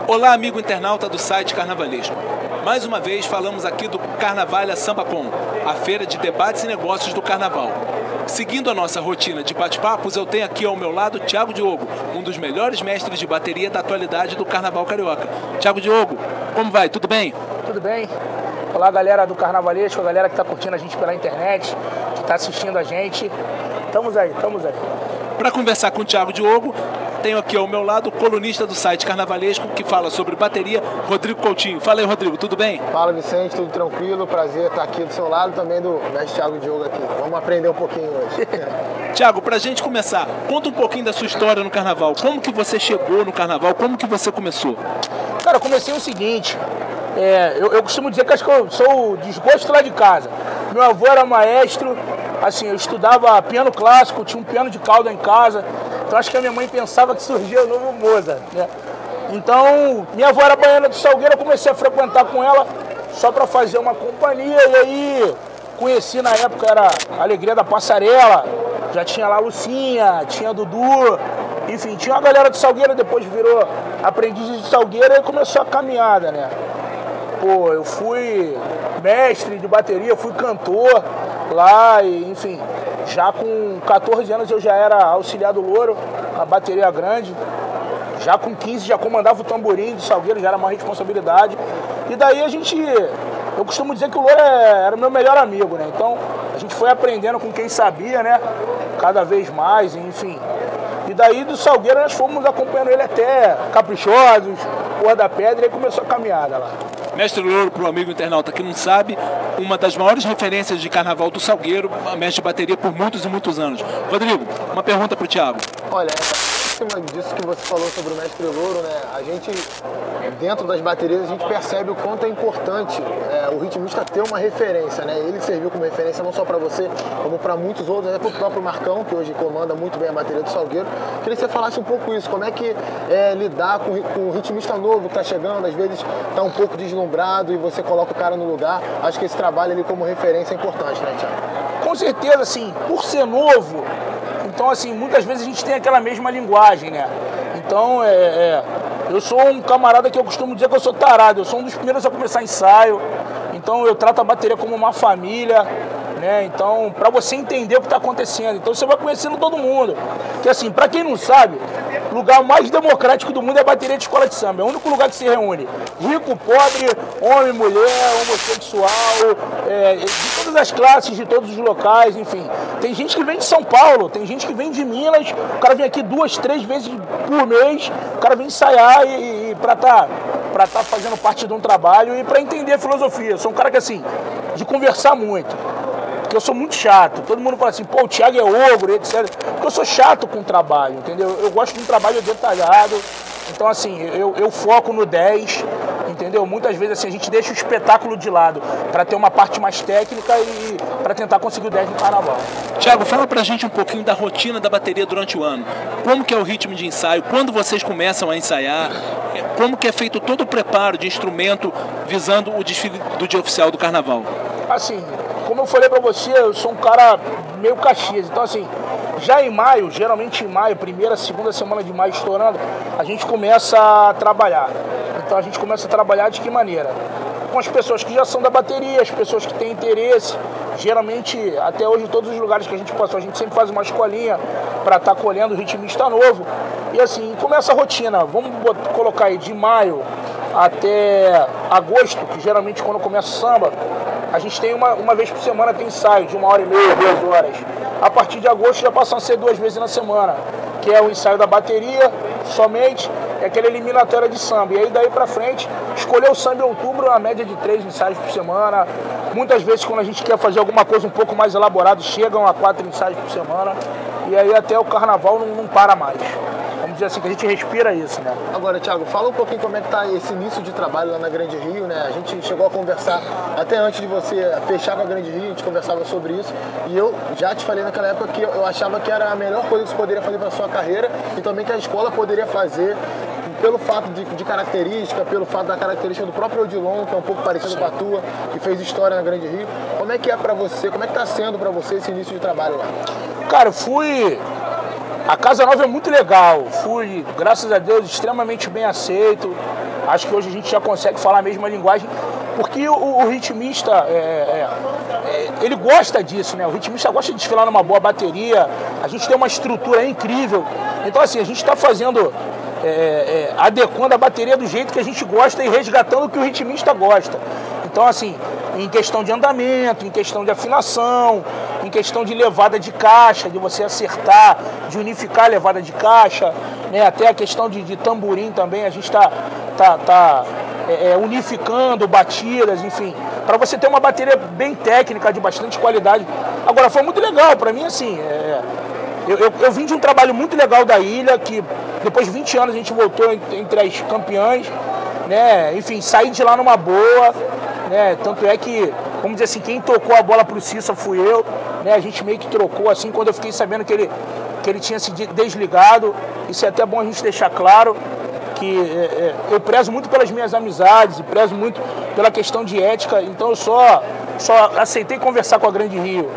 Olá, amigo internauta do site Carnavalesco. Mais uma vez falamos aqui do Carnavalha SambaCon, a feira de debates e negócios do Carnaval. Seguindo a nossa rotina de bate-papos, eu tenho aqui ao meu lado Thiago Diogo, um dos melhores mestres de bateria da atualidade do Carnaval Carioca. Thiago Diogo, como vai? Tudo bem? Tudo bem. Olá, galera do Carnavalesco, a galera que está curtindo a gente pela internet, que está assistindo a gente. Estamos aí. Para conversar com o Thiago Diogo, tenho aqui ao meu lado o colunista do site Carnavalesco que fala sobre bateria, Rodrigo Coutinho. Fala aí, Rodrigo, tudo bem? Fala, Vicente, tudo tranquilo? Prazer estar aqui do seu lado, também do mestre Thiago Diogo aqui. Vamos aprender um pouquinho hoje. Thiago, pra gente começar, conta um pouquinho da sua história no Carnaval. Como que você chegou no Carnaval? Como que você começou? Cara, eu comecei o seguinte, eu costumo dizer que acho que eu sou o desgosto lá de casa. Meu avô era maestro, assim, eu estudava piano clássico, tinha um piano de cauda em casa, então acho que a minha mãe pensava que surgia o novo Mozart, né? Então, minha avó era baiana do Salgueiro, eu comecei a frequentar com ela só para fazer uma companhia, e aí conheci na época, era a Alegria da Passarela, já tinha lá a Lucinha, tinha a Dudu, enfim, tinha uma galera do Salgueiro, depois virou aprendiz de Salgueiro e começou a caminhada, né? Pô, eu fui mestre de bateria, fui cantor lá, e, enfim, já com 14 anos eu já era auxiliar do Louro, na bateria grande. Já com 15 já comandava o tamborim de Salgueiro, já era uma responsabilidade. E daí eu costumo dizer que o Louro era meu melhor amigo, né? Então a gente foi aprendendo com quem sabia, né? Cada vez mais, enfim. E daí do Salgueiro nós fomos acompanhando ele até Caprichosos, Rua da Pedra, e aí começou a caminhada lá. Mestre Louro, para o amigo internauta que não sabe, uma das maiores referências de carnaval do Salgueiro, mestre de bateria por muitos e muitos anos. Rodrigo, uma pergunta para o Thiago. Olha, em cima disso que você falou sobre o mestre Louro, né? A gente, dentro das baterias, a gente percebe o quanto é importante o ritmista ter uma referência, né? Ele serviu como referência não só para você, como para muitos outros, até para o próprio Marcão, que hoje comanda muito bem a bateria do Salgueiro. Queria que você falasse um pouco isso, como é que lidar com o ritmista novo que está chegando, às vezes está um pouco deslumbrado e você coloca o cara no lugar. Acho que esse trabalho ali como referência é importante, né, Thiago? Com certeza, assim, por ser novo, então, assim, muitas vezes a gente tem aquela mesma linguagem, né? Então, eu sou um camarada que eu costumo dizer que eu sou tarado. Eu sou um dos primeiros a começar ensaio. Então, eu trato a bateria como uma família, né? Então, para você entender o que está acontecendo. Então, você vai conhecendo todo mundo. Porque, assim, para quem não sabe, o lugar mais democrático do mundo é a bateria de escola de samba. É o único lugar que se reúne rico, pobre, homem, mulher, homossexual, de todas as classes, de todos os locais, enfim. Tem gente que vem de São Paulo, tem gente que vem de Minas, o cara vem aqui 2, 3 vezes por mês, o cara vem ensaiar e para tá fazendo parte de um trabalho e para entender a filosofia. Eu sou um cara que, assim, de conversar muito. Porque eu sou muito chato. Todo mundo fala assim, pô, o Thiago é ogro, etc. Porque eu sou chato com o trabalho, entendeu? Eu gosto de um trabalho detalhado. Então, assim, eu foco no 10, entendeu? Muitas vezes, assim, a gente deixa o espetáculo de lado para ter uma parte mais técnica e para tentar conseguir o 10 no carnaval. Thiago, fala pra gente um pouquinho da rotina da bateria durante o ano. Como que é o ritmo de ensaio? Quando vocês começam a ensaiar? Como que é feito todo o preparo de instrumento visando o desfile do dia oficial do carnaval? Assim, como eu falei pra você, eu sou um cara meio Caxias. Então, assim, já em maio, geralmente em maio, primeira, segunda semana de maio estourando, a gente começa a trabalhar. Então a gente começa a trabalhar de que maneira? Com as pessoas que já são da bateria, as pessoas que têm interesse. Geralmente, até hoje, em todos os lugares que a gente passou, a gente sempre faz uma escolinha para estar colhendo ritmista novo. E assim, começa a rotina. Vamos colocar aí de maio até agosto, que geralmente quando começa o samba, a gente tem uma vez por semana tem ensaio de 1h30, 2 horas. A partir de agosto já passam a ser 2 vezes na semana, que é o ensaio da bateria somente, é aquela eliminatória de samba. E aí daí pra frente, escolher o samba em outubro, a média de 3 ensaios por semana. Muitas vezes quando a gente quer fazer alguma coisa um pouco mais elaborada, chegam a 4 ensaios por semana. E aí até o carnaval não para mais. Vamos dizer assim, que a gente respira isso, né? Agora, Thiago, fala um pouquinho como é que tá esse início de trabalho lá na Grande Rio, né? A gente chegou a conversar, até antes de você fechar com a Grande Rio, a gente conversava sobre isso. E eu já te falei naquela época que eu achava que era a melhor coisa que você poderia fazer para sua carreira e também que a escola poderia fazer pelo fato de característica, pelo fato da característica do próprio Odilon, que é um pouco parecido com a tua, que fez história na Grande Rio. Como é que é para você, como é que tá sendo para você esse início de trabalho lá? Cara, eu fui A Casa Nova é muito legal, fui, graças a Deus, extremamente bem aceito. Acho que hoje a gente já consegue falar a mesma linguagem, porque o ritmista, ele gosta disso, né? O ritmista gosta de desfilar numa boa bateria, a gente tem uma estrutura incrível. Então, assim, a gente está fazendo, adequando a bateria do jeito que a gente gosta e resgatando o que o ritmista gosta. Então, assim, em questão de andamento, em questão de afinação, em questão de levada de caixa, de você acertar, de unificar a levada de caixa, né? Até a questão de tamborim também, a gente está unificando batidas, enfim, para você ter uma bateria bem técnica, de bastante qualidade. Agora, foi muito legal, para mim, assim, eu vim de um trabalho muito legal da ilha, que depois de 20 anos a gente voltou entre as campeãs, né? Enfim, saí de lá numa boa, né? Tanto é que, vamos dizer assim, quem tocou a bola pro Cissa fui eu, né? A gente meio que trocou, assim, quando eu fiquei sabendo que ele tinha se desligado. Isso é até bom a gente deixar claro, que eu prezo muito pelas minhas amizades e prezo muito pela questão de ética, então eu só aceitei conversar com a Grande Rio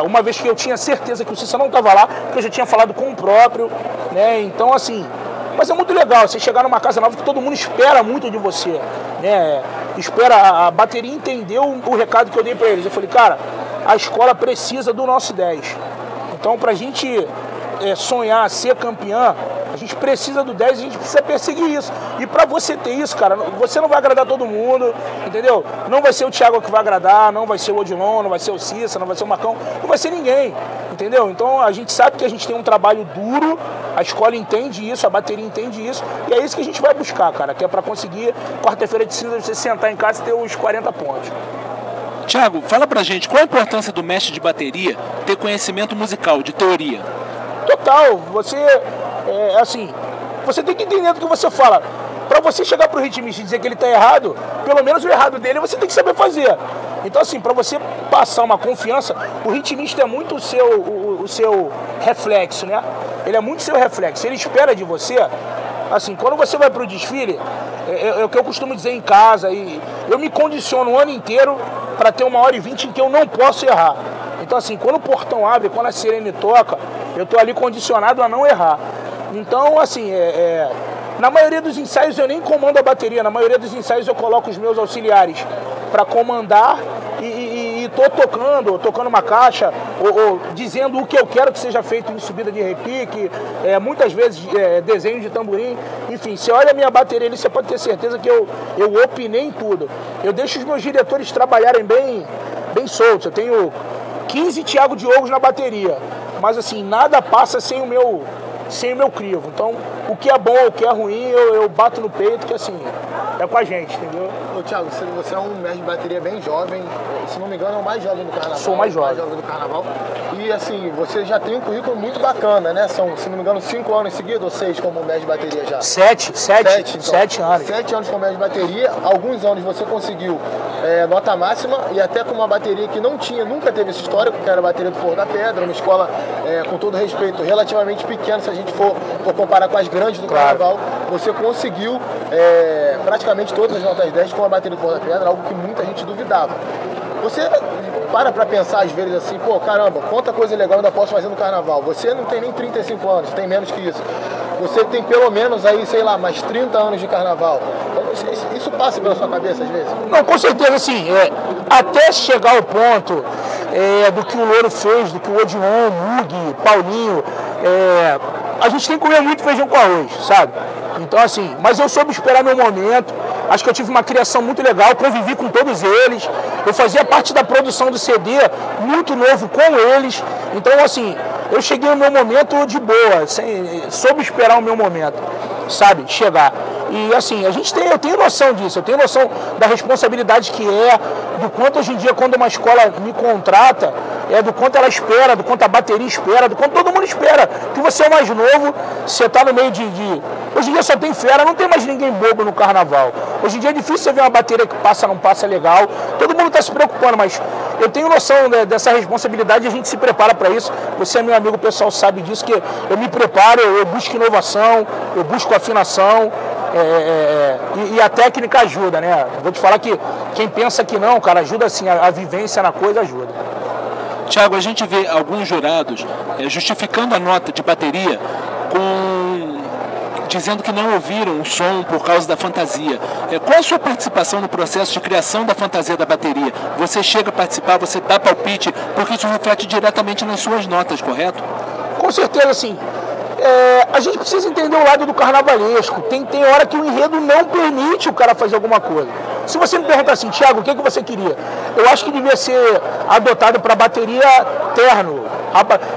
uma vez que eu tinha certeza que o Cissa não estava lá, porque eu já tinha falado com o próprio, né? Então, assim, mas é muito legal você chegar numa casa nova que todo mundo espera muito de você, né? Espera, a bateria entendeu o recado que eu dei para eles. Eu falei, cara, a escola precisa do nosso 10. Então, pra gente sonhar, ser campeã, a gente precisa do 10 e a gente precisa perseguir isso. E pra você ter isso, cara, você não vai agradar todo mundo, entendeu? Não vai ser o Thiago que vai agradar, não vai ser o Odilon, não vai ser o Cissa, não vai ser o Marcão, não vai ser ninguém, entendeu? Então a gente sabe que a gente tem um trabalho duro, a escola entende isso, a bateria entende isso, e é isso que a gente vai buscar, cara, que é pra conseguir, quarta-feira de cinza, você sentar em casa e ter os 40 pontos. Thiago, fala pra gente, qual a importância do mestre de bateria ter conhecimento musical, de teoria? Total, você, assim, você tem que entender do que você fala. Pra você chegar pro ritmista e dizer que ele tá errado, pelo menos o errado dele você tem que saber fazer. Então, assim, pra você passar uma confiança, o ritmista é muito o seu reflexo, né? Ele é muito seu reflexo, ele espera de você. Assim, quando você vai pro desfile, é o que eu costumo dizer em casa, e eu me condiciono o ano inteiro para ter 1h20 em que eu não posso errar. Então, assim, quando o portão abre, quando a sirene toca, eu tô ali condicionado a não errar. Então, assim, na maioria dos ensaios eu nem comando a bateria, na maioria dos ensaios eu coloco os meus auxiliares para comandar e tô tocando uma caixa, ou dizendo o que eu quero que seja feito em subida de repique, muitas vezes desenho de tamborim. Enfim, você olha a minha bateria ali, você pode ter certeza que eu opinei em tudo. Eu deixo os meus diretores trabalharem bem soltos. Eu tenho 15 Thiago Diogos na bateria, mas assim, nada passa sem o meu crivo. Então, o que é bom, o que é ruim, eu bato no peito, que assim, é com a gente, entendeu? Ô, Thiago, você é um mestre de bateria bem jovem, se não me engano é o mais jovem do carnaval. Sou mais jovem. Do carnaval. E assim, você já tem um currículo muito bacana, né? São, se não me engano, 5 anos seguidos ou 6 como mestre de bateria já? 7 anos. 7 anos como mestre de bateria, alguns anos você conseguiu nota máxima e até com uma bateria que nunca teve esse histórico, que era a bateria do Porto da Pedra, uma escola, com todo respeito, relativamente pequena, se a gente for comparar com as grandes do carnaval, você conseguiu praticamente todas as notas 10 com a bateria do Porto da Pedra, algo que muita gente duvidava. Você para pensar às vezes assim, pô, caramba, quanta coisa legal eu ainda posso fazer no carnaval. Você não tem nem 35 anos, tem menos que isso. Você tem pelo menos aí, sei lá, mais 30 anos de carnaval. Então, isso passa pela sua cabeça às vezes? Não, com certeza, assim, até chegar ao ponto do que o Louro fez, do que o Odilon, Mug, Paulinho, a gente tem que comer muito feijão com arroz, sabe? Então, assim, mas eu soube esperar meu momento. Acho que eu tive uma criação muito legal, convivi com todos eles. Eu fazia parte da produção do CD, muito novo com eles. Então, assim, eu cheguei no meu momento de boa, soube esperar o meu momento, sabe? Chegar. E, assim, eu tenho noção disso, eu tenho noção da responsabilidade que do quanto hoje em dia, quando uma escola me contrata, do quanto ela espera, do quanto a bateria espera, do quanto todo mundo espera. Que você é mais novo, você tá no meio de... Hoje em dia só tem fera, não tem mais ninguém bobo no carnaval. Hoje em dia é difícil você ver uma bateria que passa, não passa legal. Todo mundo está se preocupando, mas eu tenho noção dessa responsabilidade e a gente se prepara para isso. Você é meu amigo, o pessoal sabe disso, que eu me preparo, eu busco inovação, eu busco afinação. E a técnica ajuda, né? Vou te falar que quem pensa que não, cara, ajuda sim, a vivência na coisa ajuda. Tiago, a gente vê alguns jurados justificando a nota de bateria dizendo que não ouviram o som por causa da fantasia. Qual a sua participação no processo de criação da fantasia da bateria? Você chega a participar, você dá palpite, porque isso reflete diretamente nas suas notas, correto? Com certeza, sim. A gente precisa entender o lado do carnavalesco. Tem hora que o enredo não permite o cara fazer alguma coisa. Se você me perguntar assim, Tiago, o que você queria? Eu acho que devia ser adotado para bateria terno.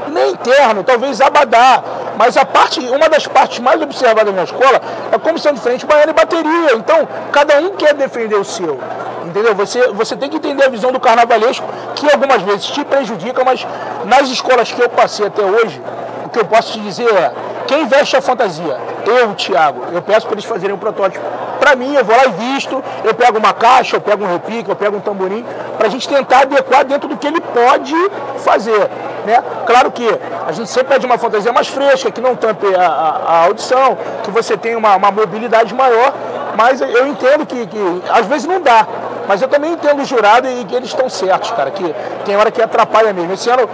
Nem terno, talvez abadá. Mas uma das partes mais observadas na escola é a comissão de frente, baiana e bateria. Então, cada um quer defender o seu. Entendeu? Você tem que entender a visão do carnavalesco, que algumas vezes te prejudica, mas nas escolas que eu passei até hoje, o que eu posso te dizer é, quem veste a fantasia? Eu, Tiago. Eu peço para eles fazerem um protótipo. Para mim, eu vou lá e visto, eu pego uma caixa, eu pego um repique, eu pego um tamborim, para a gente tentar adequar dentro do que ele pode fazer. Né? Claro que a gente sempre pede uma fantasia mais fresca, que não tampe a audição, que você tenha uma mobilidade maior, mas eu entendo que às vezes não dá. Mas eu também entendo o jurado e que eles estão certos, cara, que tem hora que atrapalha mesmo. Esse ano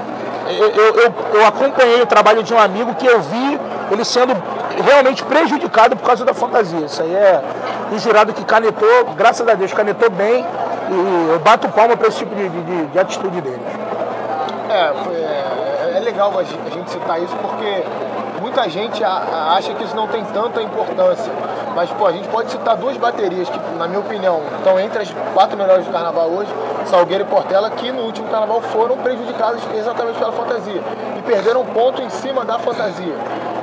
eu acompanhei o trabalho de um amigo que eu vi ele sendo realmente prejudicado por causa da fantasia. Isso aí é um jurado que canetou, graças a Deus, canetou bem, e eu bato palma para esse tipo de atitude deles. É legal a gente citar isso porque muita gente acha que isso não tem tanta importância. Mas, a gente pode citar duas baterias que, na minha opinião, estão entre as 4 melhores do carnaval hoje, Salgueiro e Portela, que no último carnaval foram prejudicados exatamente pela fantasia e perderam ponto em cima da fantasia.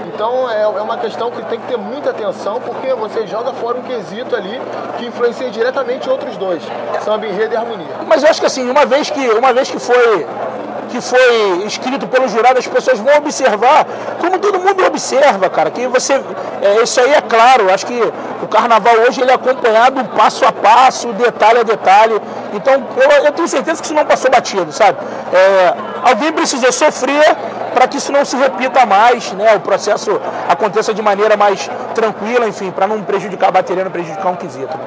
Então é uma questão que tem que ter muita atenção, porque você joga fora um quesito ali que influencia diretamente outros dois, samba, enredo e harmonia. Mas eu acho que assim, uma vez que foi escrito pelo jurado, as pessoas vão observar, como todo mundo observa, cara, que isso aí é claro. Acho que o carnaval hoje ele é acompanhado passo a passo, detalhe a detalhe. Então eu tenho certeza que isso não passou batido, sabe? Alguém precisou sofrer para que isso não se repita mais, né? O processo aconteça de maneira mais tranquila, enfim, para não prejudicar a bateria, não prejudicar um quesito.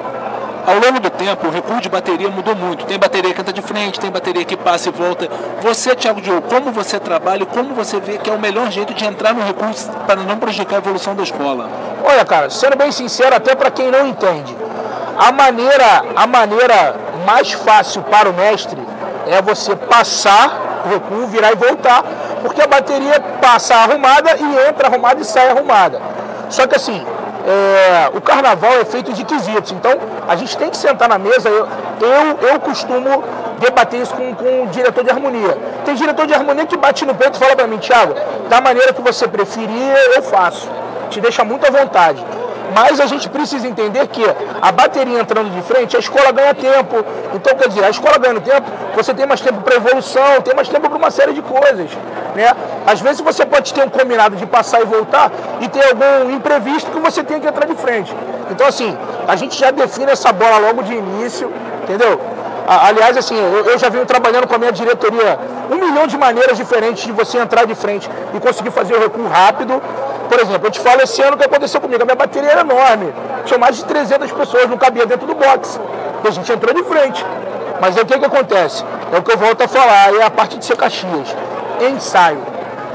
Ao longo do tempo, o recuo de bateria mudou muito. Tem bateria que entra de frente, tem bateria que passa e volta. Você, Tiago Diogo, como você trabalha e como você vê que é o melhor jeito de entrar no recuo para não prejudicar a evolução da escola? Olha, cara, sendo bem sincero, até para quem não entende, a maneira mais fácil para o mestre é você passar o recuo, virar e voltar, porque a bateria passa arrumada e entra arrumada e sai arrumada. Só que assim, o carnaval é feito de quesitos, então a gente tem que sentar na mesa. Eu costumo debater isso com o diretor de harmonia. Tem diretor de harmonia que bate no peito e fala para mim, Tiago, da maneira que você preferir, eu faço. Te deixa muito à vontade. Mas a gente precisa entender que a bateria entrando de frente, a escola ganha tempo. Então, quer dizer, a escola ganhando tempo, você tem mais tempo para evolução, tem mais tempo para uma série de coisas, né? Às vezes você pode ter um combinado de passar e voltar e ter algum imprevisto que você tem que entrar de frente. Então, assim, a gente já define essa bola logo de início, entendeu? Aliás, assim, eu já venho trabalhando com a minha diretoria 1 milhão de maneiras diferentes de você entrar de frente e conseguir fazer o recuo rápido. Por exemplo, eu te falo esse ano o que aconteceu comigo. A minha bateria era enorme. Tinha mais de 300 pessoas, não cabia dentro do box. E a gente entrou de frente. Mas aí o que acontece? É o que eu volto a falar, é a parte de ser Caxias. Ensaio.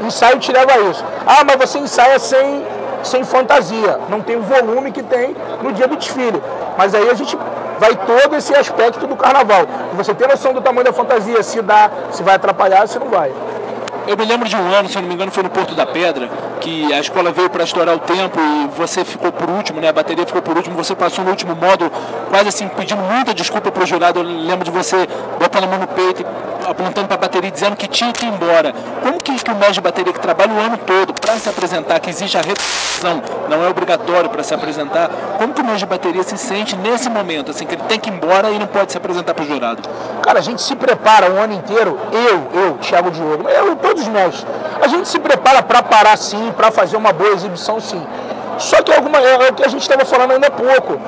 Ensaio te leva a isso. Ah, mas você ensaia sem fantasia. Não tem o volume que tem no dia do desfile. Mas aí a gente vai todo esse aspecto do carnaval. Você tem noção do tamanho da fantasia, se dá, se vai atrapalhar, se não vai. Eu me lembro de um ano, se eu não me engano, foi no Porto da Pedra, que a escola veio para estourar o tempo e você ficou por último, né? A bateria ficou por último, você passou no último módulo, quase assim, pedindo muita desculpa para o jurado. Eu lembro de você botando a mão no peito, apontando para a bateria e dizendo que tinha que ir embora. Como que o mestre de bateria que trabalha o ano todo para se apresentar, que existe a reposição, não é obrigatório para se apresentar, como que o mestre de bateria se sente nesse momento, assim, que ele tem que ir embora e não pode se apresentar para o jurado? Cara, a gente se prepara o ano inteiro, eu, Thiago Diogo, todos os mestres, a gente se prepara para parar sim, para fazer uma boa exibição sim. Só que é o que a gente estava falando ainda há pouco,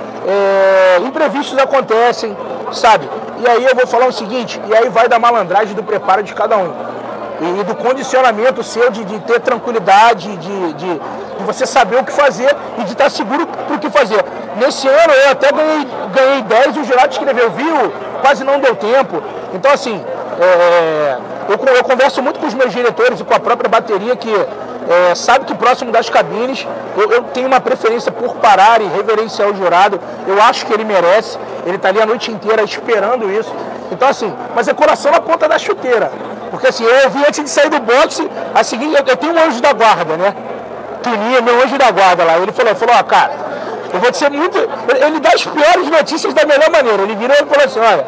imprevistos acontecem, sabe? E aí eu vou falar o seguinte, e aí vai da malandragem do preparo de cada um. E do condicionamento seu de ter tranquilidade, de você saber o que fazer e de estar seguro para o que fazer. Nesse ano eu até ganhei 10 e o jurado escreveu, viu? Quase não deu tempo. Então assim, eu converso muito com os meus diretores e com a própria bateria que sabe que próximo das cabines eu tenho uma preferência por parar e reverenciar o jurado. Eu acho que ele merece, ele está ali a noite inteira esperando isso. Então assim, mas é coração na ponta da chuteira. Porque assim, eu ouvi antes de sair do boxe, a seguinte, eu tenho um anjo da guarda, né? Tuninho, meu anjo da guarda lá. Ele falou, ó, cara, eu vou te ser muito... Ele dá as piores notícias da melhor maneira. Ele virou e falou assim, olha,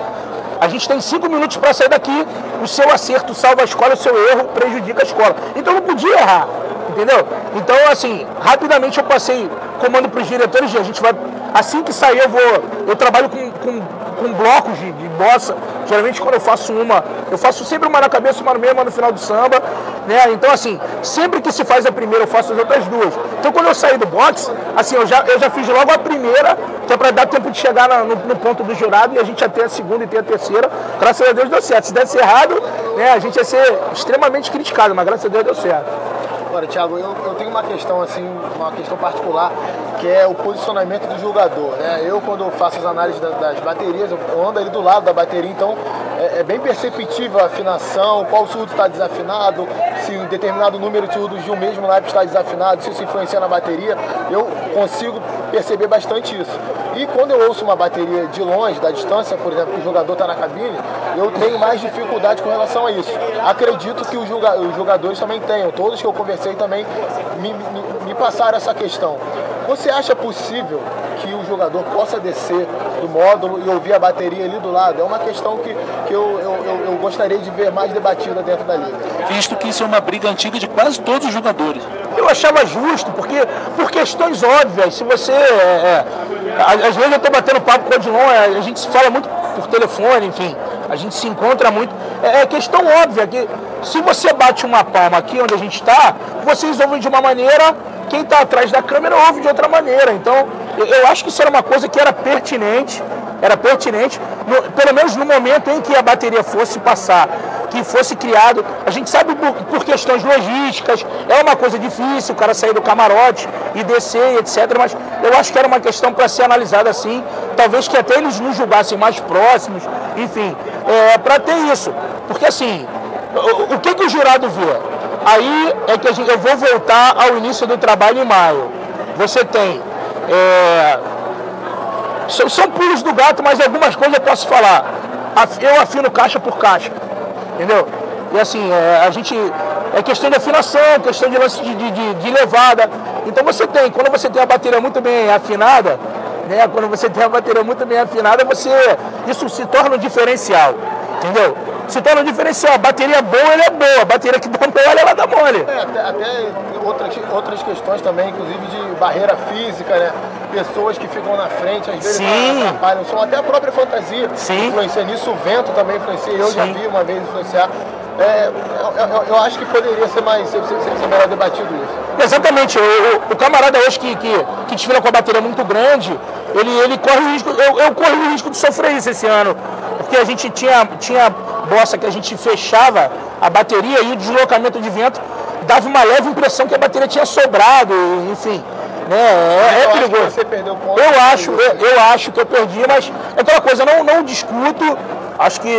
a gente tem 5 minutos para sair daqui, o seu acerto salva a escola, o seu erro prejudica a escola. Então eu não podia errar, entendeu? Então, assim, rapidamente eu passei comando para os diretores, a gente vai... Assim que sair eu trabalho com blocos de bossa. Geralmente quando eu faço sempre uma na cabeça, uma no meio, uma no final do samba, né? Então assim, sempre que se faz a primeira, eu faço as outras duas. Então quando eu saí do boxe, assim, eu já fiz logo a primeira, que é para dar tempo de chegar no ponto do jurado e a gente ia ter a segunda e ter a terceira. Graças a Deus deu certo. Se desse errado, né, a gente ia ser extremamente criticado, mas graças a Deus deu certo. Agora, Thiago, eu tenho uma questão assim, uma questão particular, que é o posicionamento do jogador, né? Eu, quando faço as análises das baterias, eu ando ali do lado da bateria, então é bem perceptível a afinação, qual surdo está desafinado, se um determinado número de surdos de um mesmo naipe está desafinado, se isso influencia na bateria, eu consigo perceber bastante isso. E quando eu ouço uma bateria de longe, da distância, por exemplo, que o jogador está na cabine, eu tenho mais dificuldade com relação a isso. Acredito que os jogadores também tenham, todos que eu conversei também me passaram essa questão. Você acha possível que o jogador possa descer do módulo e ouvir a bateria ali do lado? É uma questão que eu gostaria de ver mais debatida dentro da liga. Visto que isso é uma briga antiga de quase todos os jogadores. Eu achava justo, porque por questões óbvias, se você... às vezes eu estou batendo papo com o Odilon, a gente se fala muito por telefone, enfim, a gente se encontra muito. É questão óbvia que se você bate uma palma aqui onde a gente está, vocês ouvem de uma maneira, quem está atrás da câmera ouve de outra maneira. Então, eu acho que isso era uma coisa que era pertinente, pelo menos no momento em que a bateria fosse passar, que fosse criado. A gente sabe por questões logísticas, é uma coisa difícil o cara sair do camarote e descer, etc. Mas eu acho que era uma questão para ser analisada assim, talvez que até eles nos julgassem mais próximos, enfim, para ter isso. Porque assim, o que o jurado vê? Aí é que eu vou voltar ao início do trabalho em maio. Você tem... São pulos do gato, mas algumas coisas eu posso falar. Eu afino caixa por caixa, entendeu? E assim, a gente... É questão de afinação, questão de lance de levada. Então quando você tem a bateria muito bem afinada, né? Quando você tem a bateria muito bem afinada, isso se torna um diferencial, entendeu? Se torna um diferencial. A bateria boa, ela é boa. A bateria que dá mole, ela dá mole. Até outras questões também, inclusive de barreira física, né? Pessoas que ficam na frente, às vezes atrapalham o som. Até a própria fantasia influencia nisso. O vento também influencia. Eu já vi uma vez influenciar. Eu acho que poderia ser melhor debatido isso. Exatamente. O camarada hoje que desfila com a bateria muito grande, ele corre o risco. Eu corri o risco de sofrer isso esse ano. Porque a gente tinha bossa que a gente fechava a bateria e o deslocamento de vento dava uma leve impressão que a bateria tinha sobrado, enfim. Né? É perigoso. Acho que você perdeu o ponto. Eu acho que eu perdi, mas é aquela coisa, não discuto. Acho que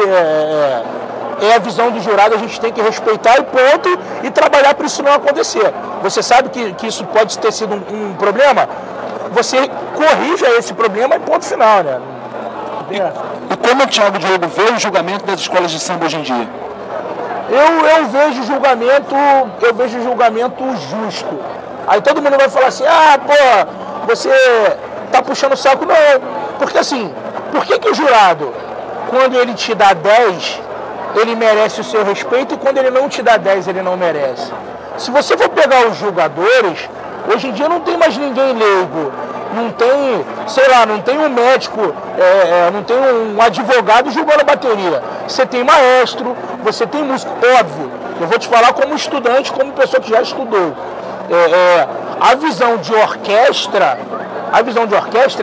é a visão do jurado, a gente tem que respeitar e ponto, e trabalhar para isso não acontecer. Você sabe que isso pode ter sido um problema, você corrija esse problema e ponto final, né? E como o Thiago Diogo vê o julgamento das escolas de samba hoje em dia? Eu vejo julgamento justo. Aí todo mundo vai falar assim, você tá puxando o saco. Não, porque assim, por que o jurado, quando ele te dá 10, ele merece o seu respeito, e quando ele não te dá 10, ele não merece? Se você for pegar os julgadores, hoje em dia não tem mais ninguém leigo. Não tem, não tem um médico, não tem um advogado julgando a bateria. Você tem maestro, você tem músico, óbvio. Eu vou te falar como estudante, como pessoa que já estudou. A visão de orquestra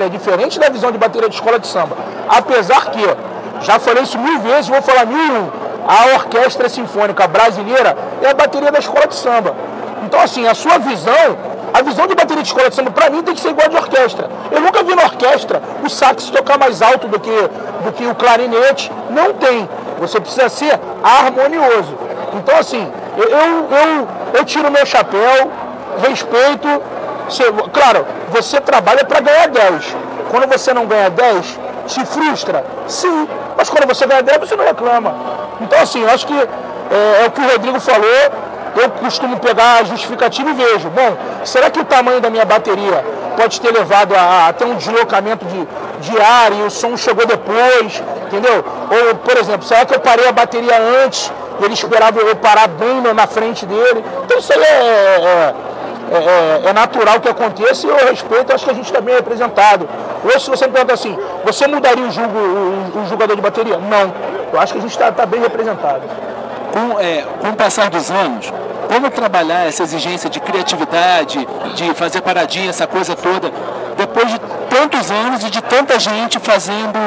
é diferente da visão de bateria de escola de samba. Apesar que, já falei isso 1000 vezes, vou falar 1001, a orquestra sinfônica brasileira é a bateria da escola de samba. Então assim, a visão de bateria de escola de samba, para mim, tem que ser igual a de orquestra. Eu nunca vi na orquestra o sax tocar mais alto do que o clarinete. Não tem. Você precisa ser harmonioso. Então, assim, eu tiro meu chapéu, respeito. Claro, você trabalha para ganhar 10. Quando você não ganha 10, te frustra? Sim. Mas quando você ganha 10, você não reclama. Então, assim, eu acho que é o que o Rodrigo falou. Eu costumo pegar a justificativa e vejo, bom, será que o tamanho da minha bateria pode ter levado a ter um deslocamento de ar e o som chegou depois, entendeu? Ou, por exemplo, será que eu parei a bateria antes e ele esperava eu parar bem na frente dele? Então isso aí é natural que aconteça e eu respeito, acho que a gente está bem representado. Hoje, se você me pergunta assim, você mudaria o jogador de bateria? Não. Eu acho que a gente está bem representado. Com o passar dos anos, como trabalhar essa exigência de criatividade, de fazer paradinha, essa coisa toda, depois de tantos anos e de tanta gente fazendo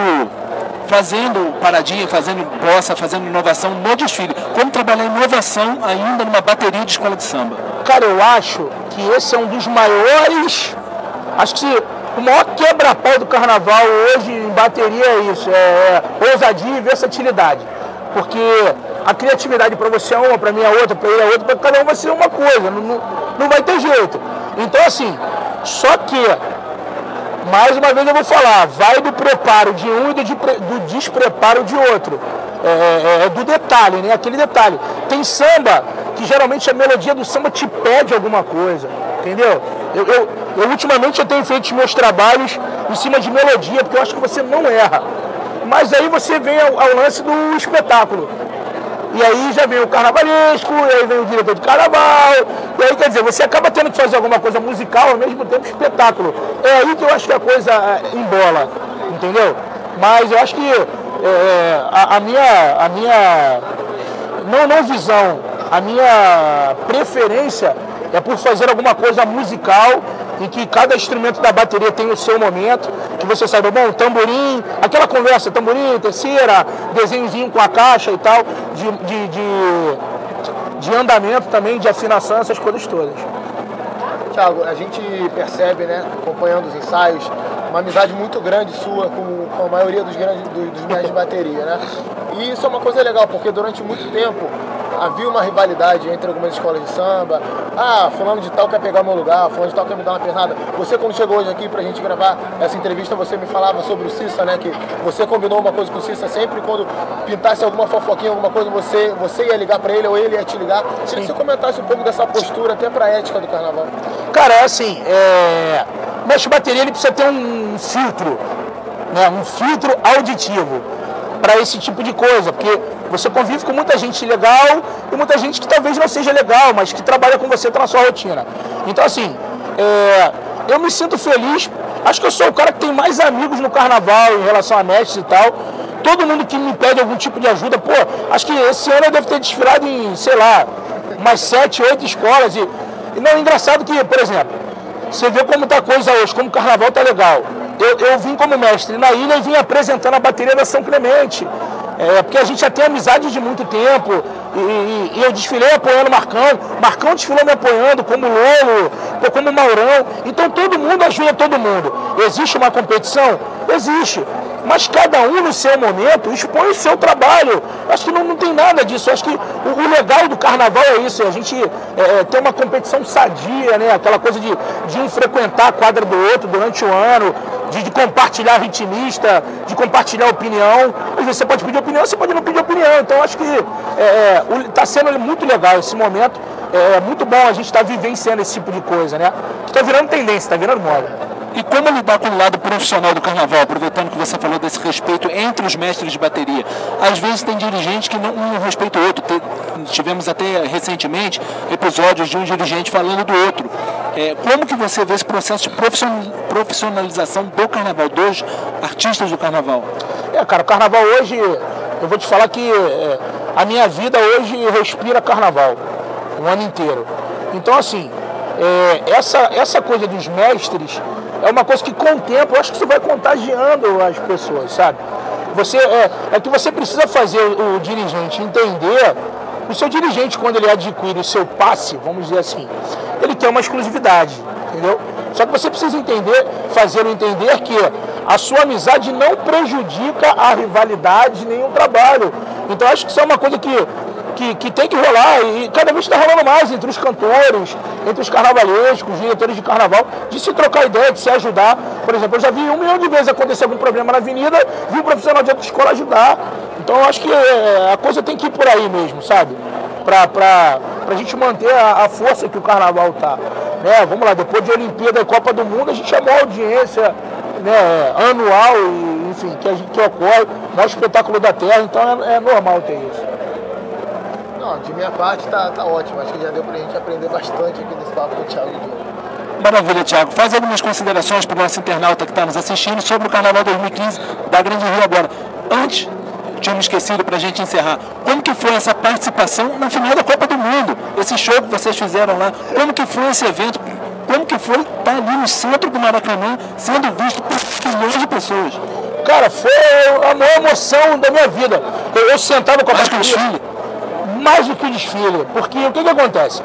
paradinha, fazendo bossa, fazendo inovação no desfile. Como trabalhar inovação ainda numa bateria de escola de samba? Cara, eu acho que esse é um dos maiores, acho que o maior quebra-pau do carnaval hoje em bateria é isso, ousadia e versatilidade. Porque a criatividade para você é uma, para mim é outra, para ele é outra, para cada um vai ser uma coisa, não vai ter jeito. Então, assim, só que, mais uma vez eu vou falar, vai do preparo de um e do despreparo de outro. Do detalhe, né? Aquele detalhe. Tem samba que geralmente a melodia do samba te pede alguma coisa, entendeu? Eu ultimamente eu tenho feito os meus trabalhos em cima de melodia, porque eu acho que você não erra. Mas aí você vem ao lance do espetáculo. E aí já vem o carnavalesco, e aí vem o diretor de carnaval, e aí quer dizer, você acaba tendo que fazer alguma coisa musical ao mesmo tempo espetáculo. É aí que eu acho que a coisa embola, entendeu? Mas eu acho que a minha não visão, a minha preferência é por fazer alguma coisa musical em que cada instrumento da bateria tem o seu momento, que você saiba, bom, tamborim, aquela conversa, tamborim, terceira, desenhozinho com a caixa e tal, de andamento também, de afinação, essas coisas todas. Thiago, a gente percebe, né, acompanhando os ensaios, uma amizade muito grande sua com a maioria dos mestres de bateria, né? E isso é uma coisa legal, porque durante muito tempo havia uma rivalidade entre algumas escolas de samba. Ah, fulano de tal quer pegar meu lugar, fulano de tal quer me dar uma pernada. Você, quando chegou hoje aqui pra gente gravar essa entrevista, você me falava sobre o Cissa, né? Que você combinou uma coisa com o Cissa sempre, quando pintasse alguma fofoquinha, alguma coisa, você ia ligar pra ele ou ele ia te ligar. Queria que você comentasse um pouco dessa postura, até pra ética do carnaval. Cara, é assim, o mestre de bateria ele precisa ter um filtro, né? Um filtro auditivo para esse tipo de coisa, porque você convive com muita gente legal e muita gente que talvez não seja legal, mas que trabalha com você, está na sua rotina. Então, assim, eu me sinto feliz, acho que eu sou o cara que tem mais amigos no carnaval em relação a mestres e tal. Todo mundo que me pede algum tipo de ajuda, pô, acho que esse ano eu devo ter desfilado em, sei lá, umas 7, 8 escolas. E não, é engraçado que, por exemplo, você vê como tá a coisa hoje, como o carnaval tá legal. Eu vim como mestre na ilha e vim apresentando a bateria da São Clemente. Porque a gente já tem amizade de muito tempo. E eu desfilei apoiando o Marcão. Marcão desfilou me apoiando, como Lolo, como Maurão. Então todo mundo ajuda todo mundo. Existe uma competição? Existe. Mas cada um no seu momento expõe o seu trabalho. Acho que não tem nada disso. Acho que o legal do carnaval é isso. A gente ter uma competição sadia, né? Aquela coisa de um frequentar a quadra do outro durante o ano, de compartilhar ritmista, de compartilhar opinião. Às vezes você pode pedir opinião, você pode não pedir opinião. Então acho que está sendo muito legal esse momento. É muito bom a gente estar vivenciando esse tipo de coisa, né? Está virando tendência, está virando moda. E como lidar com o lado profissional do carnaval, aproveitando que você falou desse respeito entre os mestres de bateria? Às vezes tem dirigente que não respeita o outro. Tivemos até recentemente episódios de um dirigente falando do outro. Como que você vê esse processo de profissionalização do carnaval, dos artistas do carnaval? Cara, o carnaval hoje, eu vou te falar que a minha vida hoje respira carnaval, o ano inteiro. Então, assim, essa coisa dos mestres é uma coisa que com o tempo eu acho que você vai contagiando as pessoas, sabe? Que você precisa fazer o dirigente entender, o seu dirigente, quando ele adquire o seu passe, vamos dizer assim, ele tem uma exclusividade, entendeu? Só que você precisa fazê-lo entender que a sua amizade não prejudica a rivalidade nem o trabalho. Então acho que isso é uma coisa que que tem que rolar, e cada vez está rolando mais entre os cantores, entre os carnavalescos, os diretores de carnaval, de se trocar ideia, de se ajudar. Por exemplo, eu já vi 1 milhão de vezes acontecer algum problema na avenida, vi um profissional de autoescola ajudar. Então eu acho que a coisa tem que ir por aí mesmo, sabe? Pra gente manter a força que o carnaval tá. Né? Vamos lá, depois de Olimpíada e Copa do Mundo, a gente chamou a audiência, né, anual, e, enfim, que ocorre, o maior espetáculo da Terra, então é normal ter isso. Não, de minha parte tá ótimo, acho que já deu pra gente aprender bastante aqui nesse papo com o Thiago e Diogo. Maravilha, Thiago. Faz algumas considerações para o nosso internauta que está nos assistindo sobre o Carnaval 2015 da Grande Rio agora. Antes, tínhamos esquecido para a gente encerrar, como que foi essa participação na final da Copa do Mundo? Esse show que vocês fizeram lá, como que foi esse evento? Como que foi estar ali no centro do Maracanã, sendo visto por milhões de pessoas? Cara, foi a maior emoção da minha vida. Eu sentava com a Mais que o desfile? Mais do que o desfile, porque o que acontece?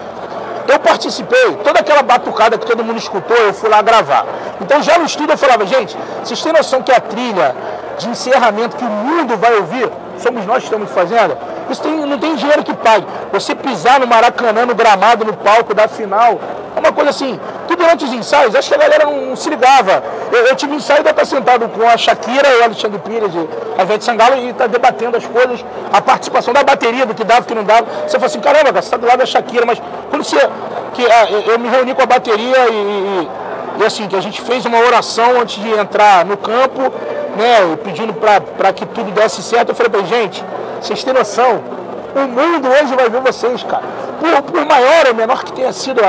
Eu participei, toda aquela batucada que todo mundo escutou, eu fui lá gravar. Então já no estúdio eu falava, gente, vocês têm noção que a trilha de encerramento que o mundo vai ouvir, somos nós que estamos fazendo? Isso não tem dinheiro que pague. Você pisar no Maracanã, no gramado, no palco da final, é uma coisa assim, tudo durante os ensaios, acho que a galera não se ligava. Eu tive um ensaio de estar sentado com a Shakira, o Alexandre Pires, a Ivete Sangalo, e estar debatendo as coisas, a participação da bateria, do que dava, do que não dava. Você fala assim, caramba, cara, você está do lado da Shakira, mas quando eu me reuni com a bateria e assim, que a gente fez uma oração antes de entrar no campo, né, pedindo para que tudo desse certo, eu falei pra gente, vocês têm noção, o mundo hoje vai ver vocês, cara. Por maior ou menor que tenha sido,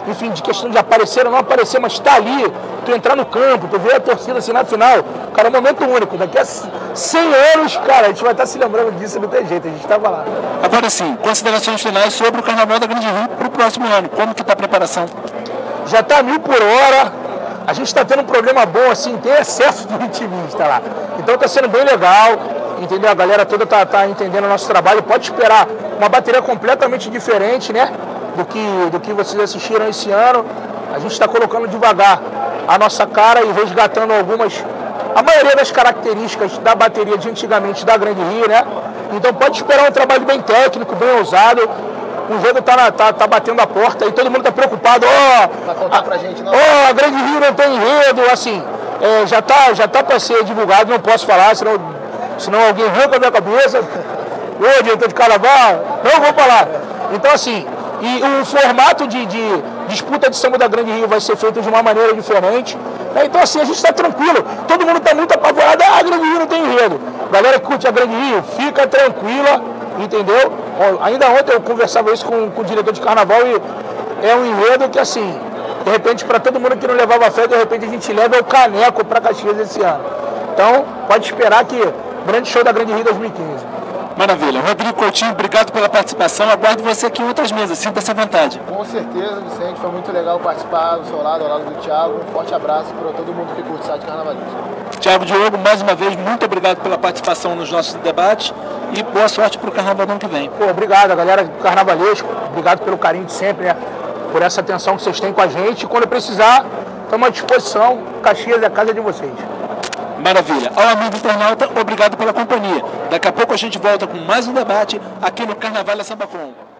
enfim, de questão de aparecer ou não aparecer, mas tá ali, tu entrar no campo, tu ver a torcida assim na final, cara, é um momento único. Daqui a 100 anos, cara, a gente vai estar se lembrando disso, não tem jeito, a gente estava lá. Agora sim, considerações finais sobre o Carnaval da Grande Rio para o próximo ano. Como que está a preparação? Já está 1000 por hora, a gente está tendo um problema bom, assim, tem excesso de ritmista lá. Então está sendo bem legal, entendeu? A galera toda tá entendendo o nosso trabalho, pode esperar uma bateria completamente diferente, né? Do que vocês assistiram esse ano. A gente está colocando devagar a nossa cara e resgatando a maioria das características da bateria de antigamente da Grande Rio, né? Então pode esperar um trabalho bem técnico, bem ousado. O jogo tá batendo a porta e todo mundo tá preocupado. Vai contar pra gente, não? A Grande Rio não tem enredo, assim, já tá para ser divulgado, não posso falar, senão alguém arranca a minha cabeça. Ô, diretor de carnaval, não vou falar. Então, assim, e o formato de disputa de samba da Grande Rio vai ser feito de uma maneira diferente. Então, assim, a gente está tranquilo. Todo mundo está muito apavorado. A Grande Rio não tem enredo. Galera que curte a Grande Rio, fica tranquila, entendeu? Ainda ontem eu conversava isso com o diretor de carnaval e é um enredo que, assim, de repente, para todo mundo que não levava fé, de repente a gente leva o caneco para Caxias esse ano. Então, pode esperar que grande show da Grande Rio 2015. Maravilha. Rodrigo Coutinho, obrigado pela participação. Aguardo você aqui em outras mesas. Sinta-se à vontade. Com certeza, Vicente. Foi muito legal participar do seu lado, ao lado do Thiago. Um forte abraço para todo mundo que curte o site carnavalesco. Thiago Diogo, mais uma vez, muito obrigado pela participação nos nossos debates e boa sorte para o Carnaval do ano que vem. Pô, obrigado, galera do Carnavalesco. Obrigado pelo carinho de sempre, né? Por essa atenção que vocês têm com a gente. Quando precisar, estamos à disposição. Caxias é a casa de vocês. Maravilha. Ao amigo internauta, obrigado pela companhia. Daqui a pouco a gente volta com mais um debate aqui no Carnaval da Samba Com.